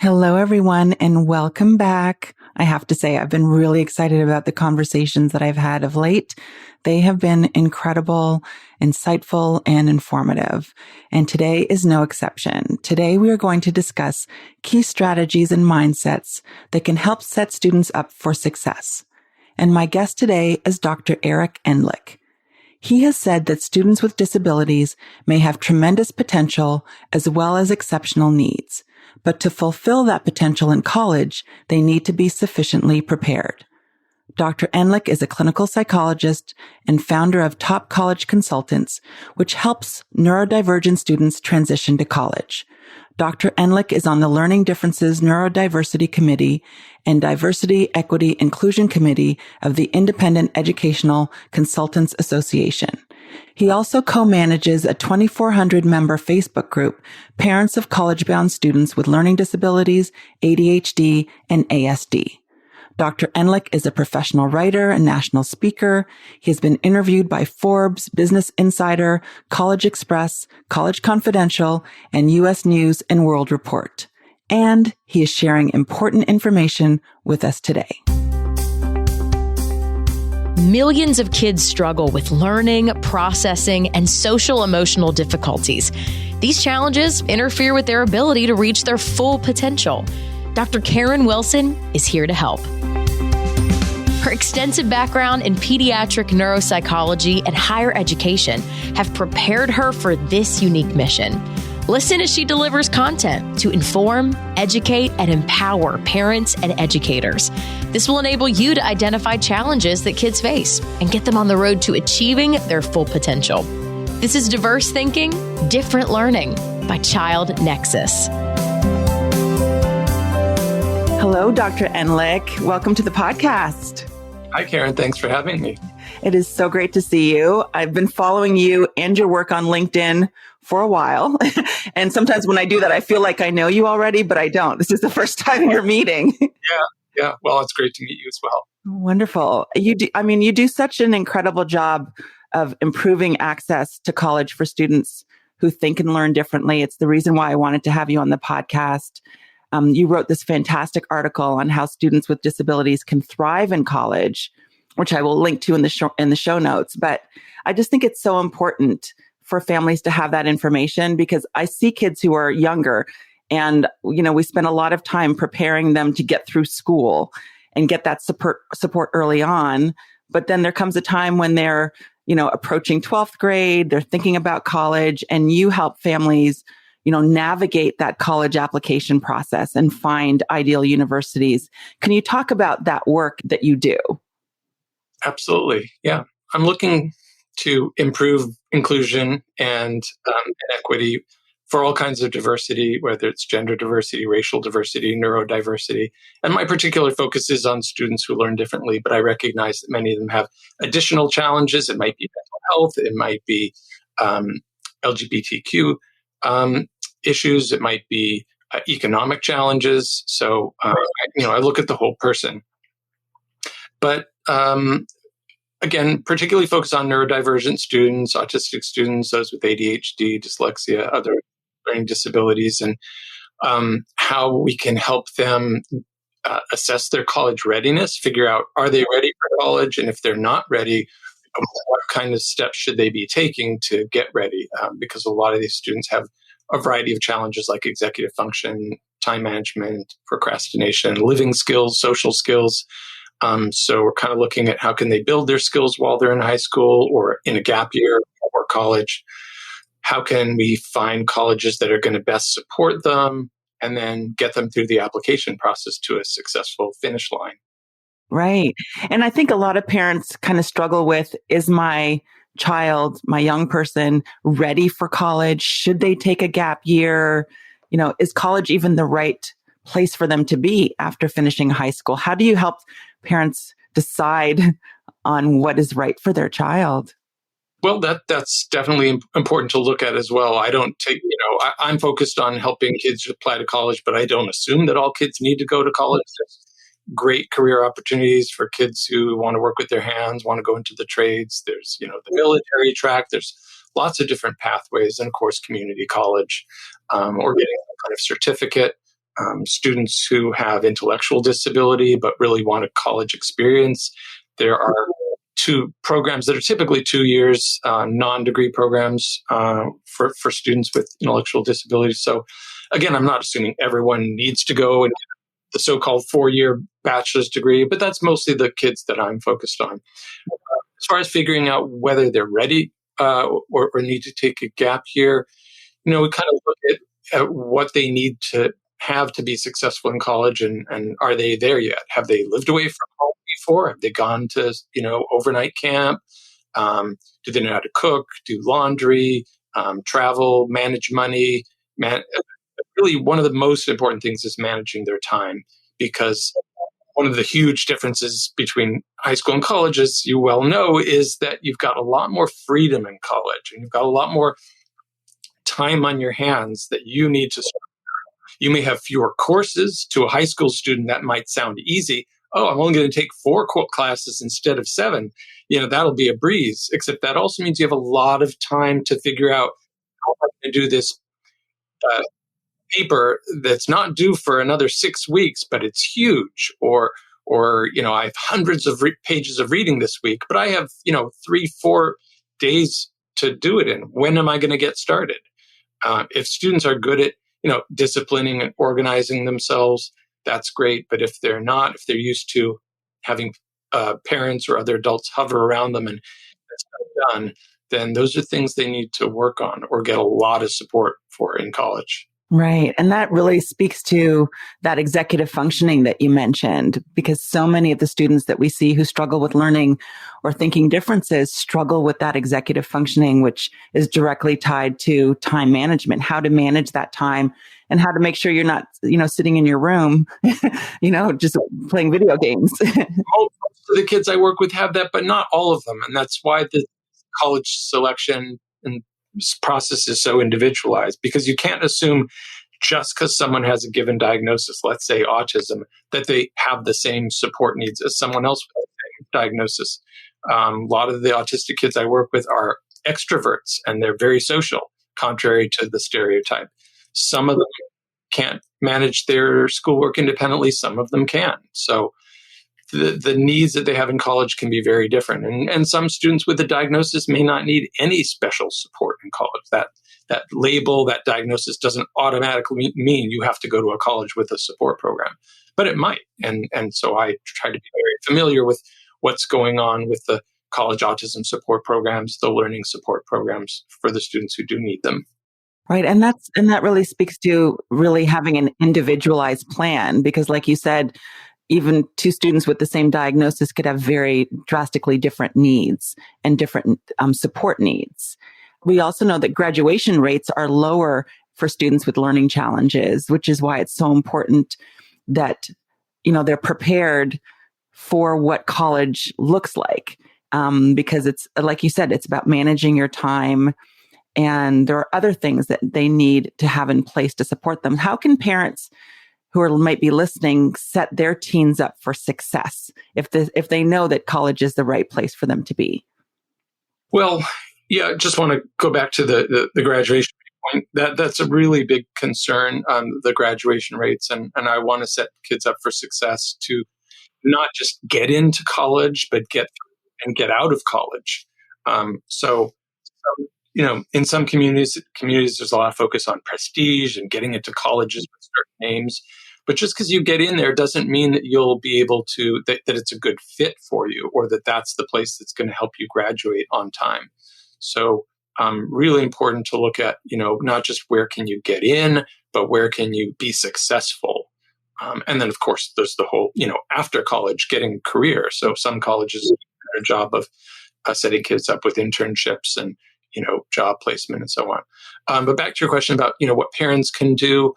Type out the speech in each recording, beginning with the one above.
Hello, everyone, and welcome back. I have to say, I've been really excited about the conversations that I've had of late. They have been incredible, insightful, and informative. And today is no exception. Today, we are going to discuss key strategies and mindsets that can help set students up for success. And my guest today is Dr. Eric Endlich. He has said that students with disabilities may have tremendous potential as well as exceptional needs. But to fulfill that potential in college, they need to be sufficiently prepared. Dr. Endlich is a clinical psychologist and founder of Top College Consultants, which helps neurodivergent students transition to college. Dr. Endlich is on the Learning Differences Neurodiversity Committee and Diversity, Equity, Inclusion Committee of the Independent Educational Consultants Association. He also co-manages a 2,400-member Facebook group, Parents of College-Bound Students with Learning Disabilities, ADHD, and ASD. Dr. Endlich is a professional writer and national speaker. He has been interviewed by Forbes, Business Insider, College Express, College Confidential, and U.S. News and World Report. And he is sharing important information with us today. Millions of kids struggle with learning, processing, and social emotional difficulties. These challenges interfere with their ability to reach their full potential. Dr. Karen Wilson is here to help. Her extensive background in pediatric neuropsychology and higher education have prepared her for this unique mission. Listen as she delivers content to inform, educate, and empower parents and educators. This will enable you to identify challenges that kids face and get them on the road to achieving their full potential. This is Diverse Thinking, Different Learning by Child Nexus. Hello, Dr. Endlich. Welcome to the podcast. Hi, Karen. Thanks for having me. It is so great to see you. I've been following you and your work on LinkedIn for a while. And sometimes when I do that, I feel like I know you already, but I don't. This is the first time you're meeting. Yeah. Well, it's great to meet you as well. Wonderful. You do such an incredible job of improving access to college for students who think and learn differently. It's the reason why I wanted to have you on the podcast. You wrote this fantastic article on how students with disabilities can thrive in college, which I will link to in the show notes. But I just think it's so important for families to have that information because I see kids who are younger and, we spend a lot of time preparing them to get through school and get that support early on. But then there comes a time when they're, approaching 12th grade, they're thinking about college, and you help families navigate that college application process and find ideal universities. Can you talk about that work that you do? Absolutely. Yeah. I'm looking to improve inclusion and equity for all kinds of diversity, whether it's gender diversity, racial diversity, neurodiversity. And my particular focus is on students who learn differently, but I recognize that many of them have additional challenges. It might be mental health. It might be LGBTQ issues. It might be economic challenges. So, I look at the whole person. But again, particularly focus on neurodivergent students, autistic students, those with ADHD, dyslexia, other learning disabilities, and how we can help them assess their college readiness, figure out, are they ready for college? And if they're not ready, what kind of steps should they be taking to get ready? Because a lot of these students have a variety of challenges like executive function, time management, procrastination, living skills, social skills. So we're kind of looking at how can they build their skills while they're in high school or in a gap year or college. How can we find colleges that are going to best support them and then get them through the application process to a successful finish line? Right. And I think a lot of parents kind of struggle with, is my child, my young person, ready for college? Should they take a gap year? Is college even the right place for them to be after finishing high school? How do you help parents decide on what is right for their child? Well, that's definitely important to look at as well. I don't take, I'm focused on helping kids apply to college, but I don't assume that all kids need to go to college. There's great career opportunities for kids who want to work with their hands, want to go into the trades. There's, the military track. There's lots of different pathways, and of course, community college, or getting some kind of certificate. students who have intellectual disability but really want a college experience. There are two programs that are typically 2 years, non-degree programs for students with intellectual disabilities. So again, I'm not assuming everyone needs to go and get the so-called 4-year bachelor's degree, but that's mostly the kids that I'm focused on. As far as figuring out whether they're ready or need to take a gap year, we kind of look at what they need to have to be successful in college, and are they there yet? Have they lived away from home before? Have they gone to overnight camp? Do they know how to cook, do laundry, travel, manage money? Really, one of the most important things is managing their time, because one of the huge differences between high school and college, as you well know, is that you've got a lot more freedom in college, and you've got a lot more time on your hands that you need to start. You may have fewer courses. To a high school student, that might sound easy. Oh, I'm only going to take 4 classes instead of 7. That'll be a breeze. Except that also means you have a lot of time to figure out how I'm going to do this paper that's not due for another 6 weeks, but it's huge. Or I have hundreds of pages of reading this week, but I have 3-4 days to do it in. When am I going to get started? If students are good at disciplining and organizing themselves, that's great. But if they're not, if they're used to having parents or other adults hover around them and that's not done, then those are things they need to work on or get a lot of support for in college. Right. And that really speaks to that executive functioning that you mentioned, because so many of the students that we see who struggle with learning or thinking differences struggle with that executive functioning, which is directly tied to time management, how to manage that time and how to make sure you're not, sitting in your room, just playing video games. Most of the kids I work with have that, but not all of them. And that's why the college selection and process is so individualized, because you can't assume just because someone has a given diagnosis, let's say autism, that they have the same support needs as someone else with the same diagnosis. A lot of the autistic kids I work with are extroverts and they're very social, contrary to the stereotype. Some of them can't manage their schoolwork independently. Some of them can. So the needs that they have in college can be very different. And some students with a diagnosis may not need any special support in college. That label, that diagnosis doesn't automatically mean you have to go to a college with a support program, but it might. And so I try to be very familiar with what's going on with the college autism support programs, the learning support programs for the students who do need them. Right. And that really speaks to really having an individualized plan, because like you said, even 2 students with the same diagnosis could have very drastically different needs and different support needs. We also know that graduation rates are lower for students with learning challenges, which is why it's so important that, they're prepared for what college looks like. Because it's, like you said, it's about managing your time. And there are other things that they need to have in place to support them. How can parents might be listening set their teens up for success if they know that college is the right place for them to be? Well, yeah, just want to go back to the graduation point. That's a really big concern, the graduation rates, and I want to set kids up for success to not just get into college, but get out of college. In some communities, there's a lot of focus on prestige and getting into colleges with certain names. But just because you get in there doesn't mean that you'll be able to, that it's a good fit for you, or that that's the place that's going to help you graduate on time. So really important to look at, not just where can you get in, but where can you be successful. And then, of course, there's the whole, after college, getting a career. So some colleges do a better job of setting kids up with internships and, job placement and so on. But back to your question about, what parents can do.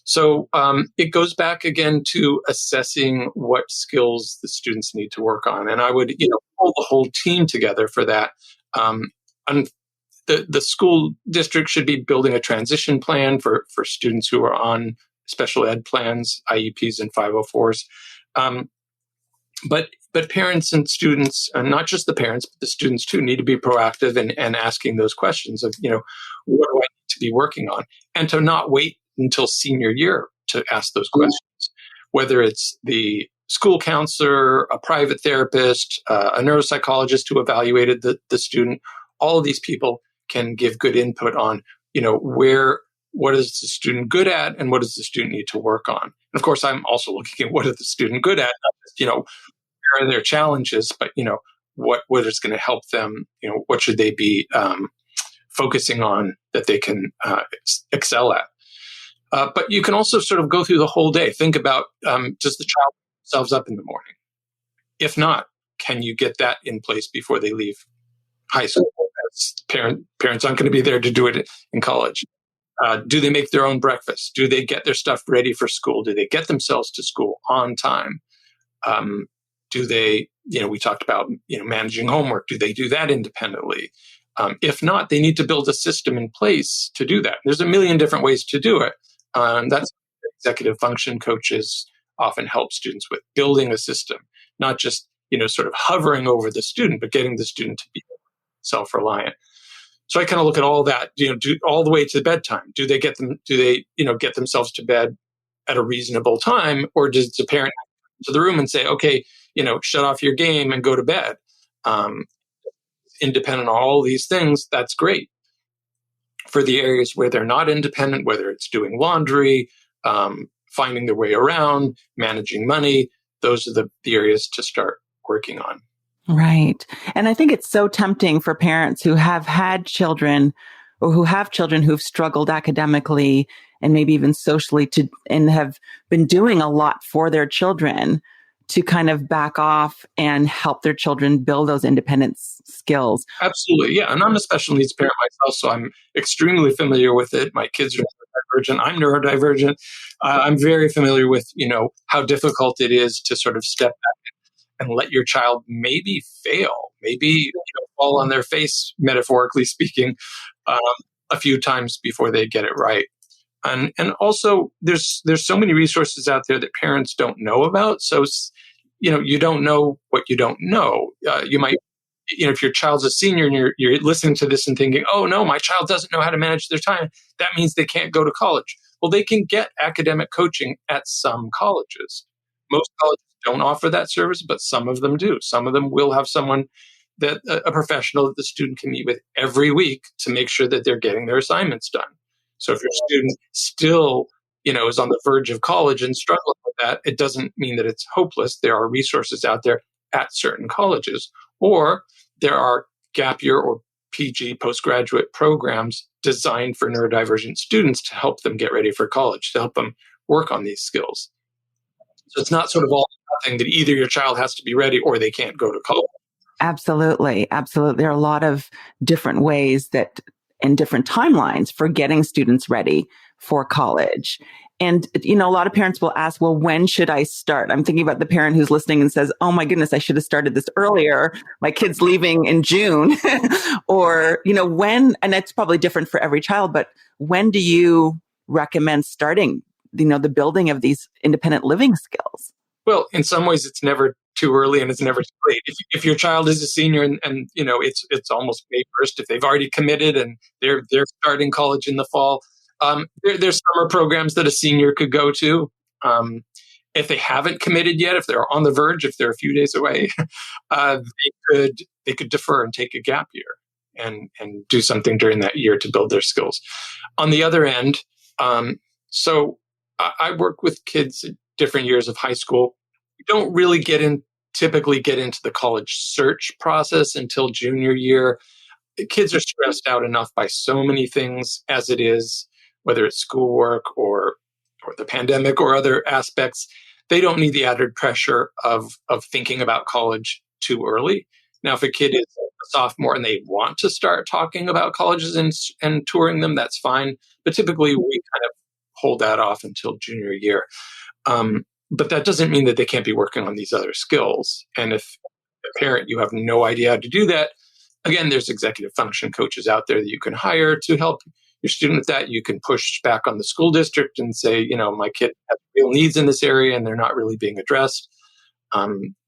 So it goes back again to assessing what skills the students need to work on. And I would, pull the whole team together for that. The school district should be building a transition plan for students who are on special ed plans, IEPs and 504s. But parents and students, and not just the parents, but the students too, need to be proactive and asking those questions of, what do I need to be working on? And to not wait until senior year to ask those questions, whether it's the school counselor, a private therapist, a neuropsychologist who evaluated the student. All of these people can give good input on, what is the student good at and what does the student need to work on. And of course, I'm also looking at what is the student good at, not just, where are their challenges, but, what is going to help them, what should they be focusing on that they can excel at. But you can also sort of go through the whole day. Think about, does the child pick themselves up in the morning? If not, can you get that in place before they leave high school? As parents aren't going to be there to do it in college. Do they make their own breakfast? Do they get their stuff ready for school? Do they get themselves to school on time? Do they, we talked about, managing homework. Do they do that independently? If not, they need to build a system in place to do that. There's a million different ways to do it. That's what executive function coaches often help students with, building a system, not just, sort of hovering over the student, but getting the student to be self-reliant. So I kind of look at all that, do all the way to bedtime. Do they get themselves to bed at a reasonable time, or does the parent come to the room and say, okay, shut off your game and go to bed? Independent on all these things, that's great. For the areas where they're not independent, whether it's doing laundry, finding their way around, managing money, those are the areas to start working on. Right. And I think it's so tempting for parents who have had children or who have children who've struggled academically and maybe even socially and have been doing a lot for their children to kind of back off and help their children build those independence skills. Absolutely. Yeah. And I'm a special needs parent myself, so I'm extremely familiar with it. My kids are neurodivergent. I'm neurodivergent. I'm very familiar with, how difficult it is to sort of step back and let your child maybe fail, maybe fall on their face, metaphorically speaking, a few times before they get it right. And also, there's so many resources out there that parents don't know about. So, you don't know what you don't know. You might, if your child's a senior and you're listening to this and thinking, oh no, my child doesn't know how to manage their time, that means they can't go to college. Well, they can get academic coaching at some colleges. Most colleges don't offer that service, but some of them do. Some of them will have someone that a professional that the student can meet with every week to make sure that they're getting their assignments done. So if your student still, is on the verge of college and struggling with that, it doesn't mean that it's hopeless. There are resources out there at certain colleges, or there are gap year or PG postgraduate programs designed for neurodivergent students to help them get ready for college, to help them work on these skills. So it's not sort of all nothing that either your child has to be ready or they can't go to college. Absolutely. Absolutely. There are a lot of different ways and different timelines for getting students ready for college. And, a lot of parents will ask, well, when should I start? I'm thinking about the parent who's listening and says, oh my goodness, I should have started this earlier. My kid's leaving in June. Or, when, and it's probably different for every child, but when do you recommend starting, the building of these independent living skills? Well, in some ways, it's never too early and it's never too late. If your child is a senior and it's almost May 1st, if they've already committed and they're starting college in the fall, there's summer programs that a senior could go to. If they haven't committed yet, if they're on the verge, if they're a few days away, they could defer and take a gap year and do something during that year to build their skills. On the other end, so I work with kids at different years of high school. We don't really typically get into the college search process until junior year. Kids are stressed out enough by so many things as it is, whether it's schoolwork or the pandemic or other aspects. They don't need the added pressure of thinking about college too early. Now, if a kid is a sophomore and they want to start talking about colleges and touring them, that's fine. But typically we kind of hold that off until junior year. But that doesn't mean that they can't be working on these other skills. And if a parent, you have no idea how to do that, again, there's executive function coaches out there that you can hire to help your student with that. You can push back on the school district and say, my kid has real needs in this area and they're not really being addressed.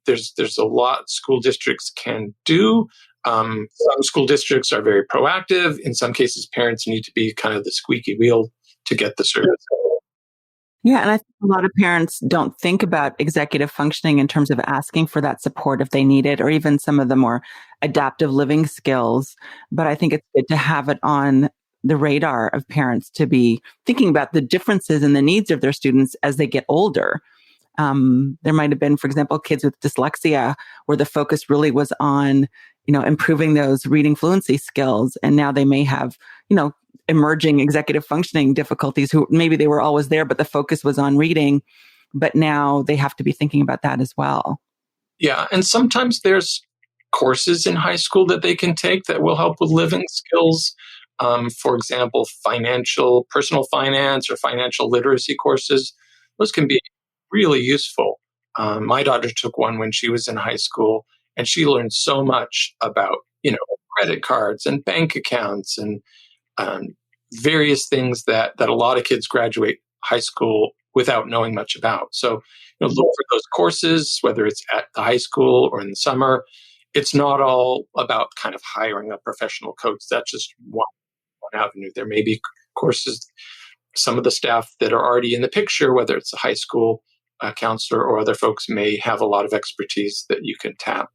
There's a lot school districts can do. Some school districts are very proactive. In some cases, parents need to be kind of the squeaky wheel to get the service. Yeah. And I think a lot of parents don't think about executive functioning in terms of asking for that support if they need it, or even some of the more adaptive living skills. But I think it's good to have it on the radar of parents to be thinking about the differences and the needs of their students as they get older. There might have been, for example, kids with dyslexia where the focus really was on, improving those reading fluency skills. And now they may have, emerging executive functioning difficulties who maybe they were always there, but the focus was on reading. But now they have to be thinking about that as well. Yeah. And sometimes there's courses in high school that they can take that will help with living skills. For example, personal finance or financial literacy courses. Those can be really useful. My daughter took one when she was in high school, and she learned so much about, credit cards and bank accounts and um, various things that a lot of kids graduate high school without knowing much about. So, look for those courses, whether it's at the high school or in the summer. It's not all about kind of hiring a professional coach. That's just one avenue. There may be courses, some of the staff that are already in the picture, whether it's a high school counselor or other folks, may have a lot of expertise that you can tap.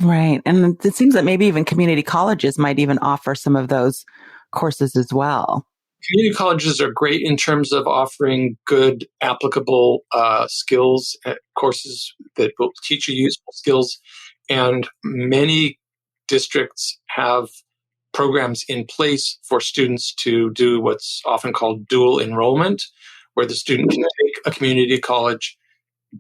Right. And it seems that maybe even community colleges might even offer some of those courses as well. Community colleges are great in terms of offering good, applicable skills, courses that will teach you useful skills. And many districts have programs in place for students to do what's often called dual enrollment, where the student can take a community college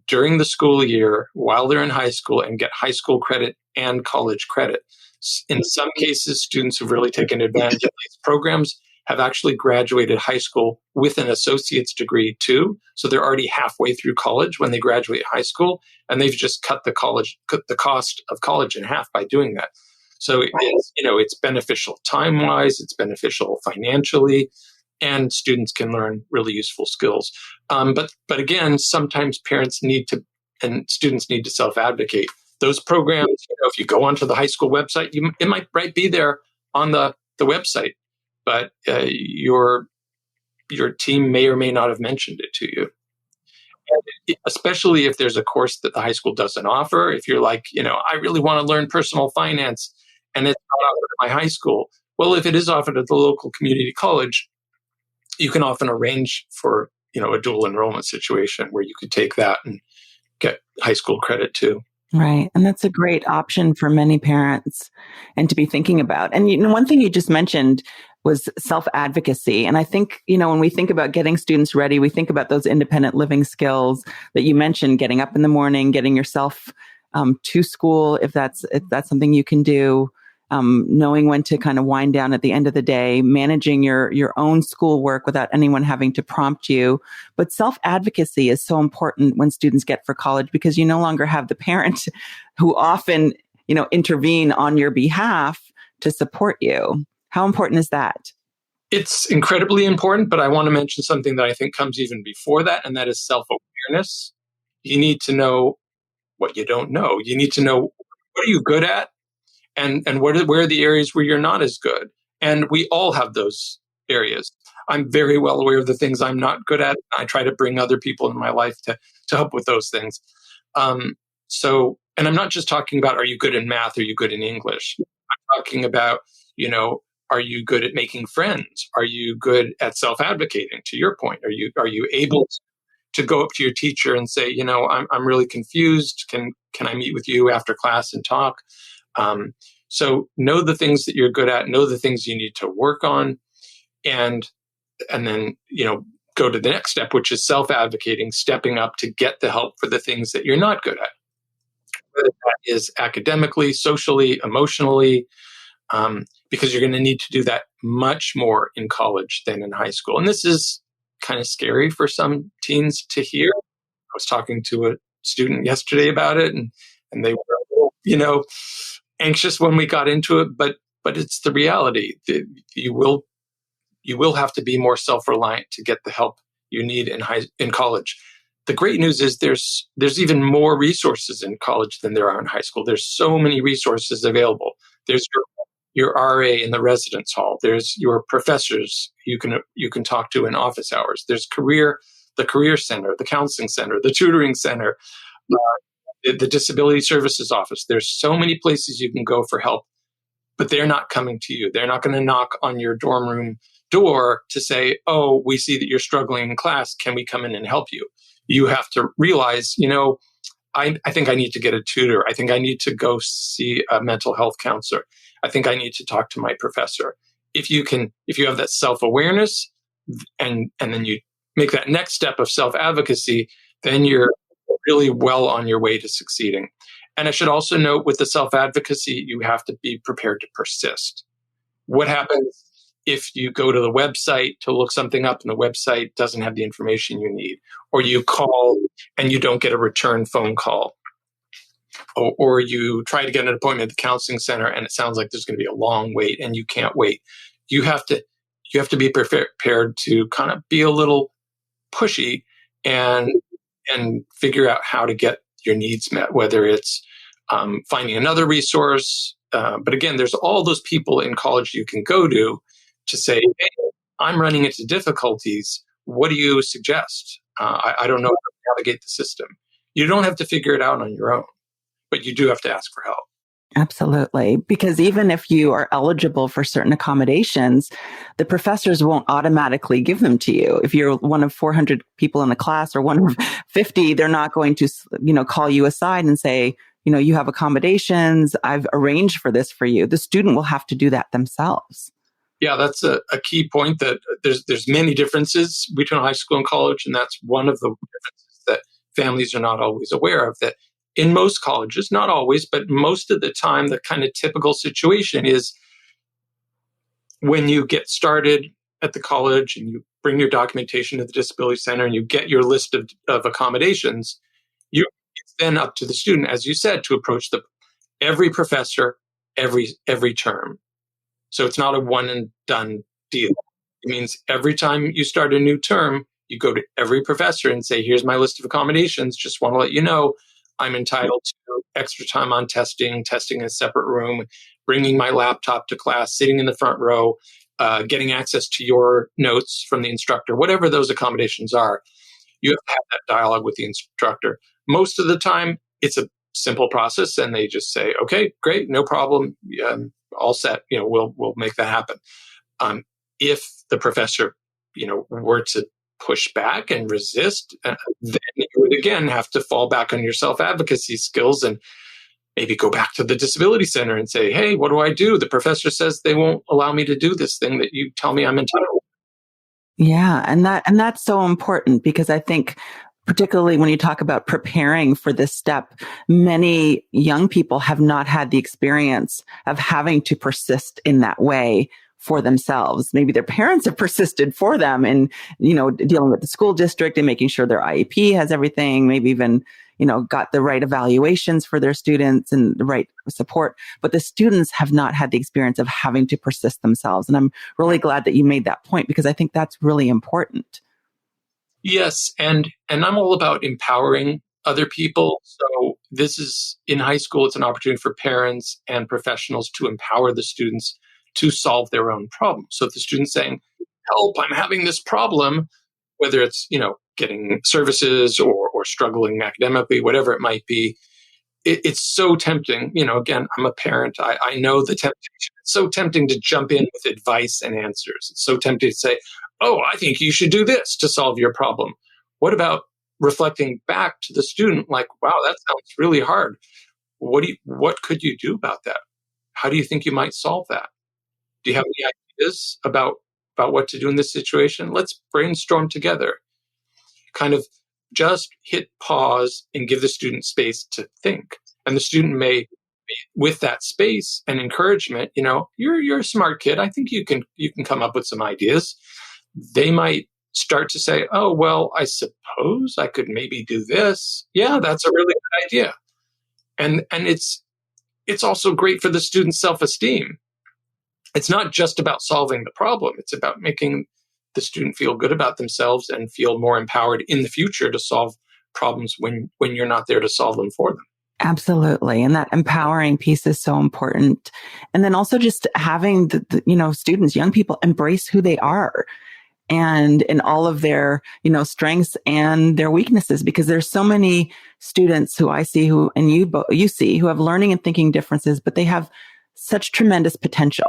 during the school year while they're in high school and get high school credit and college credit. In some cases, students who've really taken advantage of these programs have actually graduated high school with an associate's degree too. So they're already halfway through college when they graduate high school, and they've just cut the cost of college in half by doing that. So it's beneficial time-wise, it's beneficial financially, and students can learn really useful skills. But again, sometimes parents and students need to self-advocate. Those programs, if you go onto the high school website, it might be there on the website, but your team may or may not have mentioned it to you. And especially if there's a course that the high school doesn't offer, if you're like, I really want to learn personal finance and it's not offered at my high school. Well, if it is offered at the local community college, you can often arrange for, a dual enrollment situation where you could take that and get high school credit too. Right. And that's a great option for many parents and to be thinking about. And one thing you just mentioned was self-advocacy. And I think, when we think about getting students ready, we think about those independent living skills that you mentioned, getting up in the morning, getting yourself to school, if that's something you can do, knowing when to kind of wind down at the end of the day, managing your own schoolwork without anyone having to prompt you. But self-advocacy is so important when students get for college, because you no longer have the parent who often, intervene on your behalf to support you. How important is that? It's incredibly important, but I want to mention something that I think comes even before that, and that is self-awareness. You need to know what you don't know. You need to know, what are you good at? And where are the areas where you're not as good? And we all have those areas. I'm very well aware of the things I'm not good at. I try to bring other people in my life to help with those things. And I'm not just talking about, are you good in math? Are you good in English? I'm talking about, are you good at making friends? Are you good at self-advocating? To your point, are you able to go up to your teacher and say, I'm really confused. Can I meet with you after class and talk? So know the things that you're good at, know the things you need to work on, and then, go to the next step, which is self-advocating, stepping up to get the help for the things that you're not good at. Whether that is academically, socially, emotionally, because you're going to need to do that much more in college than in high school. And this is kind of scary for some teens to hear. I was talking to a student yesterday about it, and they were a little, anxious when we got into it, but it's the reality. You will have to be more self-reliant to get the help you need in college. The great news is there's even more resources in college than there are in high school. There's so many resources available. There's your RA in the residence hall. There's your professors you can talk to in office hours. There's career the career center, the counseling center, the tutoring center, the disability services office. There's so many places you can go for help, but they're not coming to you. They're not going to knock on your dorm room door to say, oh, we see that you're struggling in class. Can we come in and help you? You have to realize, I think I need to get a tutor. I think I need to go see a mental health counselor. I think I need to talk to my professor. If you have that self-awareness and then you make that next step of self-advocacy, then you're really well on your way to succeeding. And I should also note with the self-advocacy, you have to be prepared to persist. What happens if you go to the website to look something up and the website doesn't have the information you need, or you call and you don't get a return phone call, or you try to get an appointment at the counseling center and it sounds like there's going to be a long wait and you can't wait. You have to be prepared to kind of be a little pushy and figure out how to get your needs met, whether it's finding another resource. But again, there's all those people in college you can go to say, hey, I'm running into difficulties. What do you suggest? I don't know how to navigate the system. You don't have to figure it out on your own, but you do have to ask for help. Absolutely. Because even if you are eligible for certain accommodations, the professors won't automatically give them to you. If you're one of 400 people in the class or one of 50, they're not going to, call you aside and say, you have accommodations. I've arranged for this for you. The student will have to do that themselves. Yeah, that's a key point, that there's many differences between high school and college. And that's one of the differences that families are not always aware of, that in most colleges, not always, but most of the time, the kind of typical situation is when you get started at the college and you bring your documentation to the disability center and you get your list of accommodations, it's then up to the student, as you said, to approach every professor every term. So it's not a one and done deal. It means every time you start a new term, you go to every professor and say, here's my list of accommodations. Just want to let you know I'm entitled to extra time on testing in a separate room, bringing my laptop to class, sitting in the front row, getting access to your notes from the instructor, whatever those accommodations are. You have to have that dialogue with the instructor. Most of the time, it's a simple process and they just say, okay, great, no problem, all set, we'll make that happen. If the professor, were to push back and resist, then you would again have to fall back on your self-advocacy skills and maybe go back to the disability center and say, hey, what do I do? The professor says they won't allow me to do this thing that you tell me I'm entitled. Yeah. And that's so important, because I think particularly when you talk about preparing for this step, many young people have not had the experience of having to persist in that way for themselves. Maybe their parents have persisted for them in, dealing with the school district and making sure their IEP has everything, maybe even, got the right evaluations for their students and the right support. But the students have not had the experience of having to persist themselves. And I'm really glad that you made that point, because I think that's really important. Yes. And I'm all about empowering other people. So this is, in high school, it's an opportunity for parents and professionals to empower the students to solve their own problem. So if the student's saying, help, I'm having this problem, whether it's, getting services or struggling academically, whatever it might be, it's so tempting. Again, I'm a parent. I know the temptation. It's so tempting to jump in with advice and answers. It's so tempting to say, oh, I think you should do this to solve your problem. What about reflecting back to the student like, wow, that sounds really hard. What could you do about that? How do you think you might solve that? Do you have any ideas about what to do in this situation? Let's brainstorm together. Kind of just hit pause and give the student space to think. And the student may, with that space and encouragement, you're a smart kid. I think you can come up with some ideas. They might start to say, oh, well, I suppose I could maybe do this. Yeah, that's a really good idea. And it's also great for the student's self-esteem. It's not just about solving the problem. It's about making the student feel good about themselves and feel more empowered in the future to solve problems when you're not there to solve them for them. Absolutely. And that empowering piece is so important. And then also just having the students, young people, embrace who they are. and in all of their, strengths and their weaknesses, because there's so many students who I see and you see, who have learning and thinking differences, but they have such tremendous potential,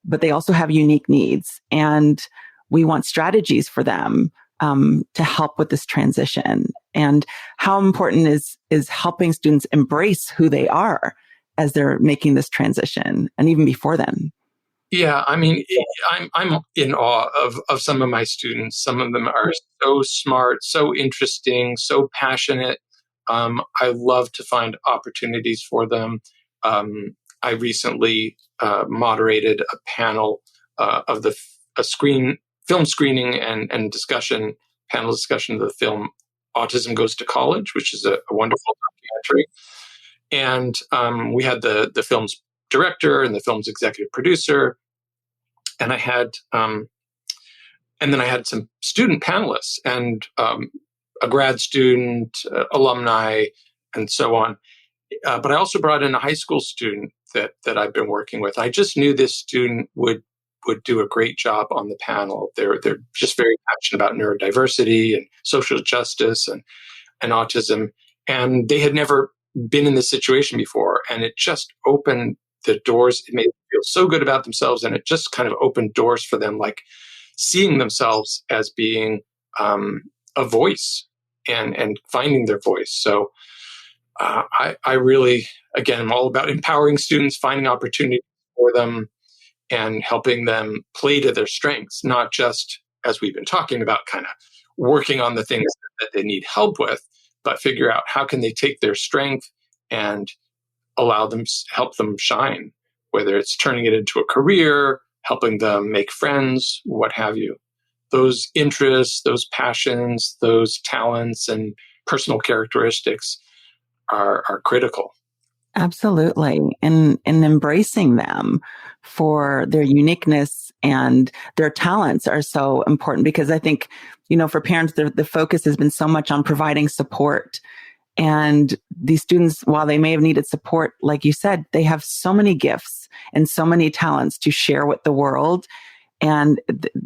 but they also have unique needs. And we want strategies for them to help with this transition. And how important is helping students embrace who they are as they're making this transition, and even before then. Yeah, I mean, I'm in awe of some of my students. Some of them are so smart, so interesting, so passionate. I love to find opportunities for them. I recently moderated a panel of film screening and discussion, panel discussion of the film Autism Goes to College, which is a wonderful documentary. And we had the film's director and the film's executive producer, and then I had some student panelists and a grad student, alumni, and so on. But I also brought in a high school student that I've been working with. I just knew this student would do a great job on the panel. They're just very passionate about neurodiversity and social justice and autism, and they had never been in this situation before, and it just opened the doors. It made them feel so good about themselves, and it just kind of opened doors for them, like seeing themselves as being a voice and finding their voice. So I really, again, I'm all about empowering students, finding opportunities for them, and helping them play to their strengths, not just, as we've been talking about, kind of working on the things that they need help with, but figure out how can they take their strength and help them shine, whether it's turning it into a career, helping them make friends, what have you. Those interests, those passions, those talents and personal characteristics are critical. Absolutely. And embracing them for their uniqueness and their talents are so important, because I think, for parents, the focus has been so much on providing support. And these students, while they may have needed support, like you said, they have so many gifts and so many talents to share with the world. And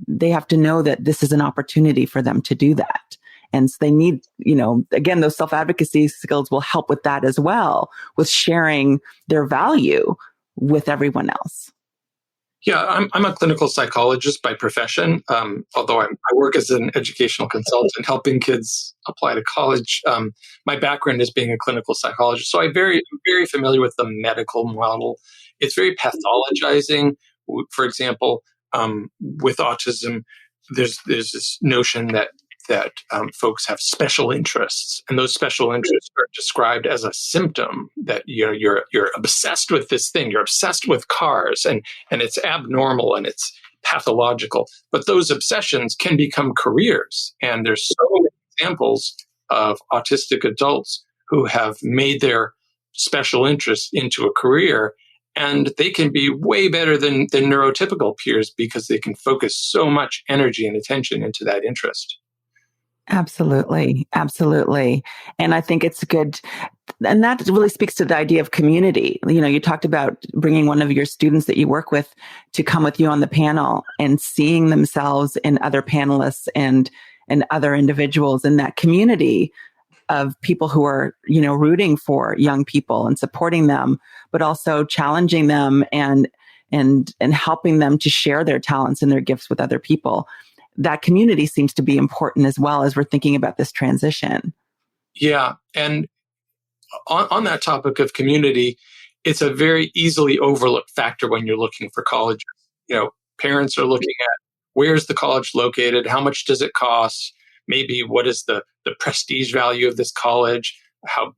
they have to know that this is an opportunity for them to do that. And so they need, again, those self-advocacy skills will help with that as well, with sharing their value with everyone else. Yeah, I'm a clinical psychologist by profession, although I work as an educational consultant helping kids apply to college. My background is being a clinical psychologist, so I'm very familiar with the medical model. It's very pathologizing. For example, with autism, there's this notion that folks have special interests, and those special interests are described as a symptom that you're obsessed with this thing. You're obsessed with cars, and it's abnormal and it's pathological. But those obsessions can become careers, and there's so many examples of autistic adults who have made their special interests into a career, and they can be way better than neurotypical peers because they can focus so much energy and attention into that interest. Absolutely. Absolutely. And I think it's good. And that really speaks to the idea of community. You talked about bringing one of your students that you work with to come with you on the panel and seeing themselves in other panelists and other individuals in that community of people who are, rooting for young people and supporting them, but also challenging them and helping them to share their talents and their gifts with other people. That community seems to be important as well as we're thinking about this transition. Yeah. And on that topic of community, it's a very easily overlooked factor when you're looking for colleges. Parents are looking at where's the college located? How much does it cost? Maybe what is the prestige value of this college? How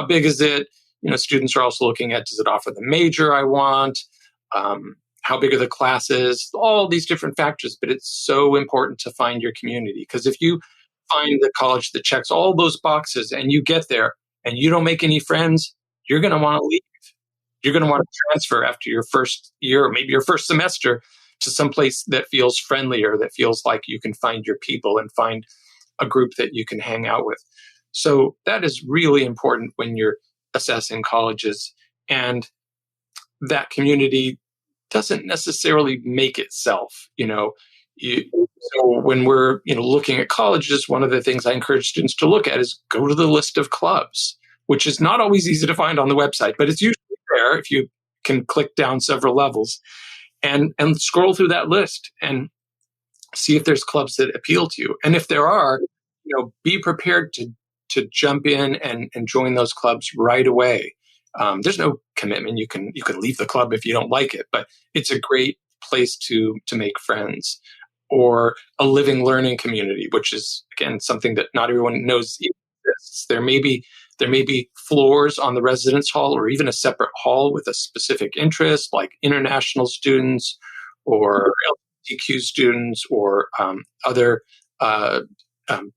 big is it? Students are also looking at, does it offer the major I want? How big are the classes? All these different factors, but it's so important to find your community, because if you find the college that checks all those boxes and you get there and you don't make any friends, you're going to want to leave. You're going to want to transfer after your first year or maybe your first semester to some place that feels friendlier, that feels like you can find your people and find a group that you can hang out with. So that is really important when you're assessing colleges. And that community doesn't necessarily make itself. So when we're looking at colleges, one of the things I encourage students to look at is go to the list of clubs, which is not always easy to find on the website, but it's usually there if you can click down several levels and scroll through that list and see if there's clubs that appeal to you. And if there are, be prepared to jump in and join those clubs right away. There's no commitment. You can leave the club if you don't like it, but it's a great place to make friends. Or a living learning community, which is, again, something that not everyone knows exists. There may be floors on the residence hall or even a separate hall with a specific interest, like international students or LGBTQ students or other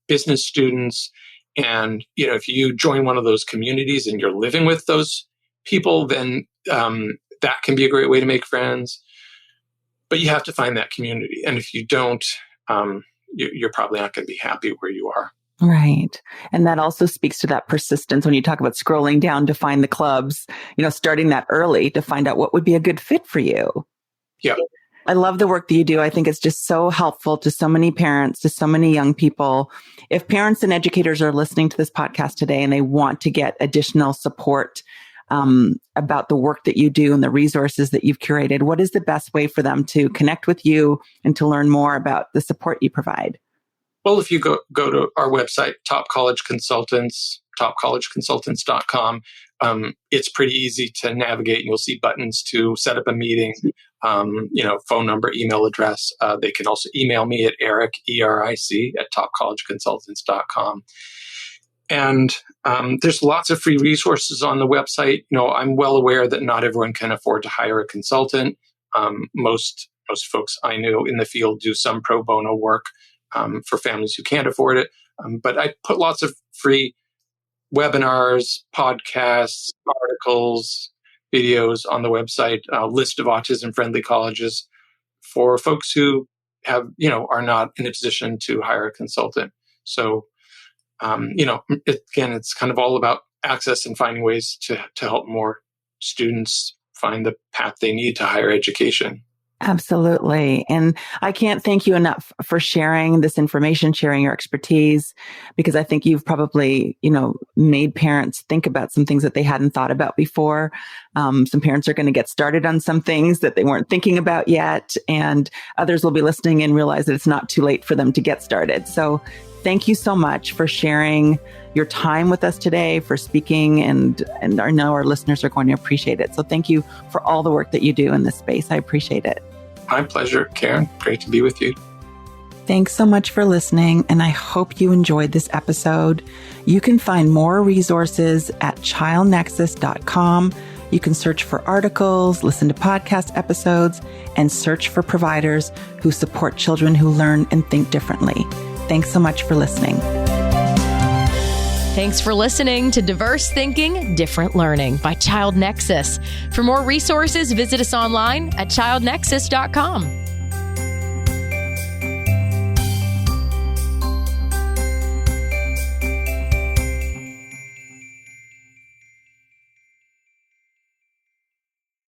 business students. And, if you join one of those communities and you're living with those people, then that can be a great way to make friends. But you have to find that community. And if you don't, you're probably not going to be happy where you are. Right. And that also speaks to that persistence when you talk about scrolling down to find the clubs, starting that early to find out what would be a good fit for you. Yeah. I love the work that you do. I think it's just so helpful to so many parents, to so many young people. If parents and educators are listening to this podcast today and they want to get additional support about the work that you do and the resources that you've curated, what is the best way for them to connect with you and to learn more about the support you provide? Well, if you go to our website, Top College Consultants, topcollegeconsultants.com, it's pretty easy to navigate. You'll see buttons to set up a meeting, phone number, email address. They can also email me at Eric, ERIC, at topcollegeconsultants.com. And there's lots of free resources on the website. I'm well aware that not everyone can afford to hire a consultant. Most folks I know in the field do some pro bono work for families who can't afford it. But I put lots of free webinars, podcasts, articles, videos on the website, a list of autism-friendly colleges for folks who are not in a position to hire a consultant. So, it's kind of all about access and finding ways to help more students find the path they need to higher education. Absolutely. And I can't thank you enough for sharing this information, sharing your expertise, because I think you've probably, made parents think about some things that they hadn't thought about before. Some parents are going to get started on some things that they weren't thinking about yet, and others will be listening and realize that it's not too late for them to get started. So thank you so much for sharing your time with us today, for speaking, and I know our listeners are going to appreciate it. So thank you for all the work that you do in this space. I appreciate it. My pleasure, Karen. Great to be with you. Thanks so much for listening, and I hope you enjoyed this episode. You can find more resources at childnexus.com. You can search for articles, listen to podcast episodes, and search for providers who support children who learn and think differently. Thanks so much for listening. Thanks for listening to Diverse Thinking, Different Learning by Child Nexus. For more resources, visit us online at childnexus.com.